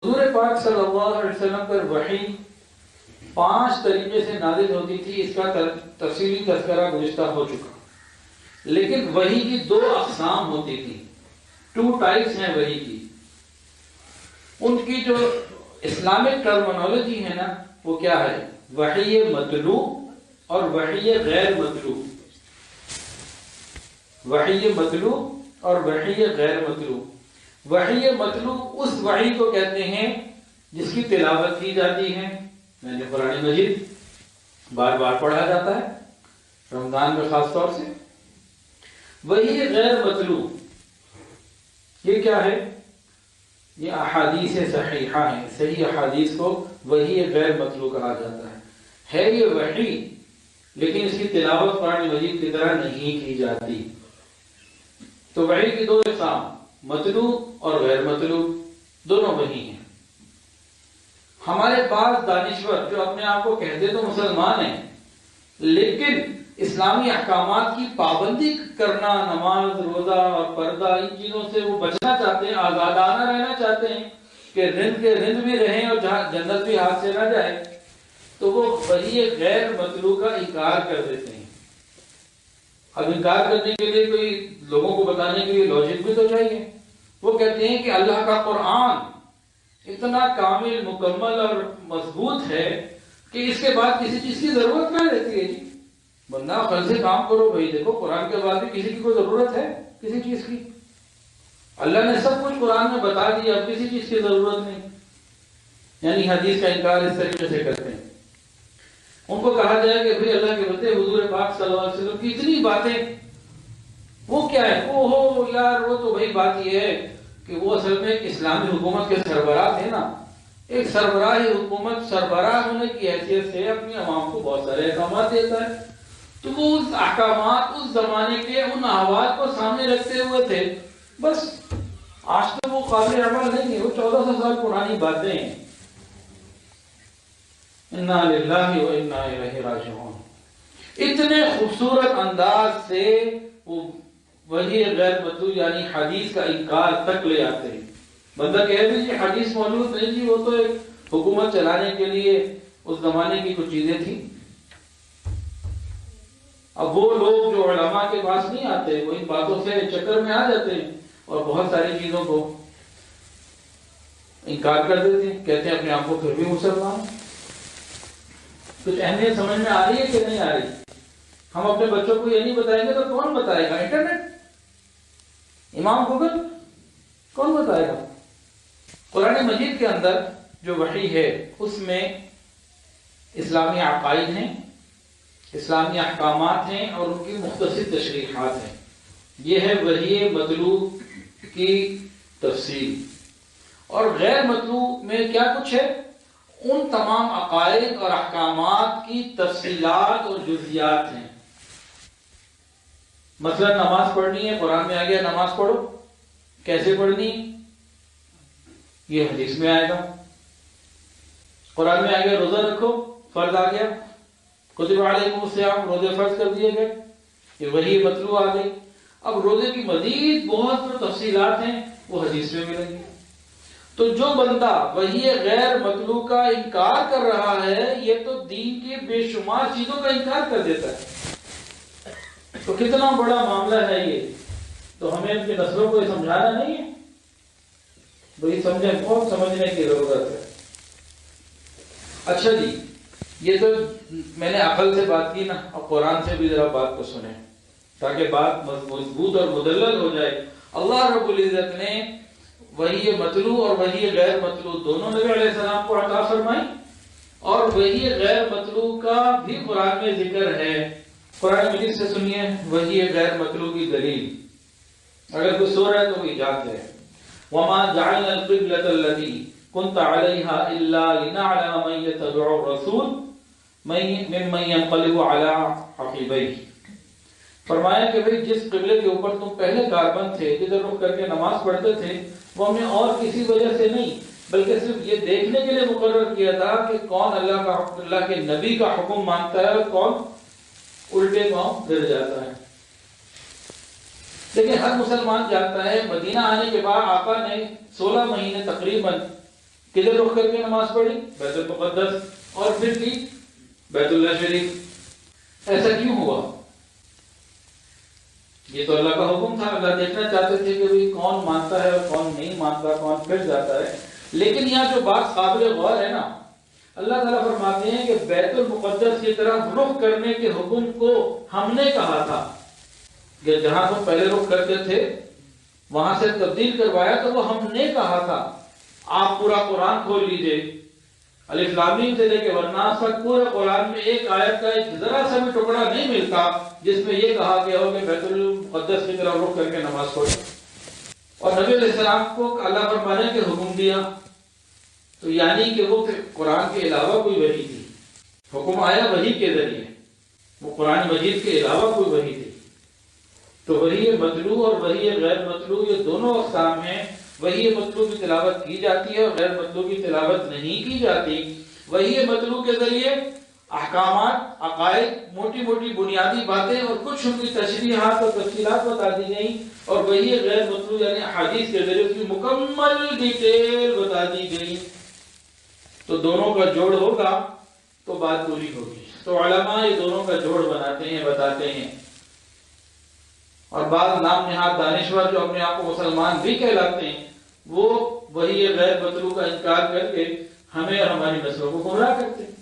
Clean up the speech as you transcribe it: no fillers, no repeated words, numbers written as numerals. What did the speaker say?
حضور پاک صلی اللہ علیہ وسلم پر وحی 5 طریقے سے نازل ہوتی تھی، اس کا تفصیلی تذکرہ گزشتہ ہو چکا. لیکن وحی کی 2 اقسام ہوتی تھی، 2 ٹائپس ہیں وحی کی. ان کی جو اسلامک ٹرمنالوجی ہے نا وہ کیا ہے؟ وحی مطلوع اور وحی غیر مطلوع. وحی مطلوع اور وحی غیر مطلوع. وحی مطلوع اس وحی کو کہتے ہیں جس کی تلاوت کی جاتی ہے، یعنی قرآن مجید بار بار پڑھا جاتا ہے، رمضان میں خاص طور سے. وحی غیر مطلوع یہ کیا ہے؟ یہ احادیث صحیحہ ہیں، صحیح احادیث کو وحی غیر مطلوع کہا جاتا ہے یہ وحی، لیکن اس کی تلاوت قرآن مجید کی طرح نہیں کی جاتی. تو وحی کی 2 اقسام، مطلوع اور غیر مطلوع، دونوں وحی ہیں. ہمارے پاس دانشور جو اپنے آپ کو کہتے تو مسلمان ہیں، لیکن اسلامی احکامات کی پابندی کرنا، نماز، روزہ اور پردہ، ان چیزوں سے وہ بچنا چاہتے ہیں، آزادانہ رہنا چاہتے ہیں کہ رند کے رند بھی رہیں اور جہاں جنت بھی ہاتھ سے نہ جائے، تو وہ وحی غیر مطلوع کا انکار کر دیتے ہیں. اب انکار کرنے کے لیے کوئی لوگوں کو بتانے کے لیے لاجک بھی تو چاہیے. وہ کہتے ہیں کہ اللہ کا قرآن اتنا کامل، مکمل اور مضبوط ہے کہ اس کے بعد کسی چیز کی ضرورت نہ رہتی ہے. جی بندہ عقل سے کام کرو بھائی، دیکھو قرآن کے بعد بھی کسی کی کوئی ضرورت ہے کسی چیز کی؟ اللہ نے سب کچھ قرآن میں بتا دیا، اب کسی چیز کی ضرورت نہیں. یعنی حدیث کا انکار اس طریقے سے کرتے ہیں. ان کو کہا جائے کہ بھئی اللہ کے بندے حضور پاک صلی اللہ علیہ وسلم کی اتنی باتیں وہ کیا ہے؟ اوہو یار وہ تو بھئی بات یہ ہے کہ وہ اصل میں اسلامی حکومت کے سربراہ تھے نا. ایک سربراہ حکومت سربراہ ہونے کی حیثیت سے اپنی عوام کو بہت سارے احکامات دیتا ہے، تو وہ اس احکامات اس زمانے کے ان احوال کو سامنے رکھتے ہوئے تھے. بس آج تک وہ قابل عمل نہیں ہے، وہ 1400 سال پرانی باتیں ہیں. انا للہ و انا الیہ راجعون. اتنے خوبصورت انداز سے وہ وحی غیر مطلوع یعنی حدیث کا انکار تک لے آتے ہیں. بندہ کہہ دیجیے حدیث موجود نہیں جی، وہ تو ایک حکومت چلانے کے لیے اس زمانے کی کچھ چیزیں تھیں. اب وہ لوگ جو علماء کے پاس نہیں آتے، وہ ان باتوں سے چکر میں آ جاتے ہیں اور بہت ساری چیزوں کو انکار کر دیتے ہیں، کہتے ہیں اپنے آپ کو پھر بھی مسلمان. کچھ اہمیت سمجھ میں آ رہی ہے کہ نہیں آ رہی؟ ہم اپنے بچوں کو یہ نہیں بتائیں گے تو کون بتائے گا؟ انٹرنیٹ، امام گوگل، کون بتائے گا؟ قرآن مجید کے اندر جو وحی ہے اس میں اسلامی عقائد ہیں، اسلامی احکامات ہیں اور ان کی مختصر تشریحات ہیں. یہ ہے وحی مطلوع کی تفصیل. اور غیر مطلوع میں کیا کچھ ہے؟ ان تمام عقائد اور احکامات کی تفصیلات اور جزیات ہیں. مثلا نماز پڑھنی ہے، قرآن میں آ گیا نماز پڑھو. کیسے پڑھنی؟ یہ حدیث میں آئے گا. قرآن میں آ گیا روزہ رکھو، فرض آ گیا، کتب علیکم الصیام، روزے فرض کر دیے گئے، یہ وحی مطلوع آ گئی. اب روزے کی مزید بہت جو تفصیلات ہیں وہ حدیث میں ملیں گی. تو جو بندہ وحی غیر مطلوع کا انکار کر رہا ہے یہ تو دین کی بے شمار چیزوں کا انکار کر دیتا ہے. تو کتنا بڑا معاملہ ہے یہ. تو ہمیں اپنی نسلوں کو یہ سمجھانا نہیں ہے بھئی، سمجھیں، بہت سمجھنے کی ضرورت ہے. اچھا جی، یہ تو میں نے عقل سے بات کی نا، اب قرآن سے بھی ذرا بات کو سنیں تاکہ بات مضبوط اور مدلل ہو جائے. اللہ رب العزت نے وحی مطلوع اور وحی غیر مطلوع دونوں نبی علیہ السلام کو عطا فرمائی، اور وحی غیر مطلوع کا بھی قرآن میں ذکر ہے. قرآن مجید سے سنیے وحی غیر مطلوع کی دلیل. اگر کوئی سو رہا ہے تو وہ یاد ہے. وَمَا جَعَلْنَا الْقِبْلَةَ الَّتِي كُنْتَ عَلَيْهَا إِلَّا لِنَعْلَمَ مَن يَتَّبِعُ الرَّسُولَ مِمَّن يَنقَلِبُ عَلَى عَقِبَيْهِ. فرمایا کہ بھئی جس قبلے کے اوپر تم پہلے کاربند تھے، جدھر رخ کر کے نماز پڑھتے تھے، وہ ہم نے اور کسی وجہ سے نہیں بلکہ صرف یہ دیکھنے کے لیے مقرر کیا تھا کہ کون اللہ کے نبی کا حکم مانتا ہے اور کون الٹے پاؤں گر جاتا ہے. لیکن ہر مسلمان جانتا ہے مدینہ آنے کے بعد آقا نے 16 مہینے تقریباً کدھر رخ کر کے نماز پڑھی؟ بیت المقدس، اور پھر کی بیت اللہ شریف۔ ایسا کیوں ہوا؟ یہ تو اللہ کا حکم تھا، اللہ دیکھنا چاہتے تھے کہ بھئی کون مانتا ہے اور کون نہیں مانتا، کون پھر جاتا ہے۔ لیکن یہاں جو بات قابل غور ہے نا، اللہ تعالیٰ فرماتے ہیں کہ بیت المقدس کی طرف رخ کرنے کے حکم کو ہم نے کہا تھا، کہ جہاں تم پہلے رخ کرتے تھے وہاں سے تبدیل کروایا تو وہ ہم نے کہا تھا۔ آپ پورا قرآن کھول لیجئے، الف لام میم سے لے کے والناس تک پورے قرآن میں ایک آیت کا ایک ذرا سا بھی ٹکڑا نہیں ملتا جس میں یہ کہا گیا ہو کہ بیت المقدس کی طرف رخ کر کے نماز پڑھو۔ اور نبی علیہ السلام کو اللہ فرمانے کے حکم دیا، تو یعنی کہ وہ قرآن کے علاوہ کوئی وحی تھی، حکم آیا وحی کے ذریعے، وہ قرآن مجید کے علاوہ کوئی وحی تھی۔ تو وحی مطلوع اور وحی غیر مطلوع یہ دونوں اقسام ہیں۔ وحی مطلوع کی تلاوت کی جاتی ہے اور غیر مطلوع کی تلاوت نہیں کی جاتی۔ وحی مطلوع کے ذریعے احکامات، عقائد، موٹی موٹی بنیادی باتیں اور کچھ ان کی تشریحات اور تفصیلات بتا دی گئیں، اور وحی غیر مطلوع یعنی حدیث کے ذریعے اس کی مکمل ڈیٹیل بتا دی گئی۔ تو دونوں کا جوڑ ہوگا تو بات پوری ہوگی۔ تو علماء یہ دونوں کا جوڑ بناتے ہیں، بتاتے ہیں، اور بعض نام نہاد دانشور جو اپنے آپ کو مسلمان بھی کہلاتے ہیں وہ وحی غیر مطلوع کا انکار کر کے ہمیں اور ہماری نسلوں کو گمراہ کرتے ہیں۔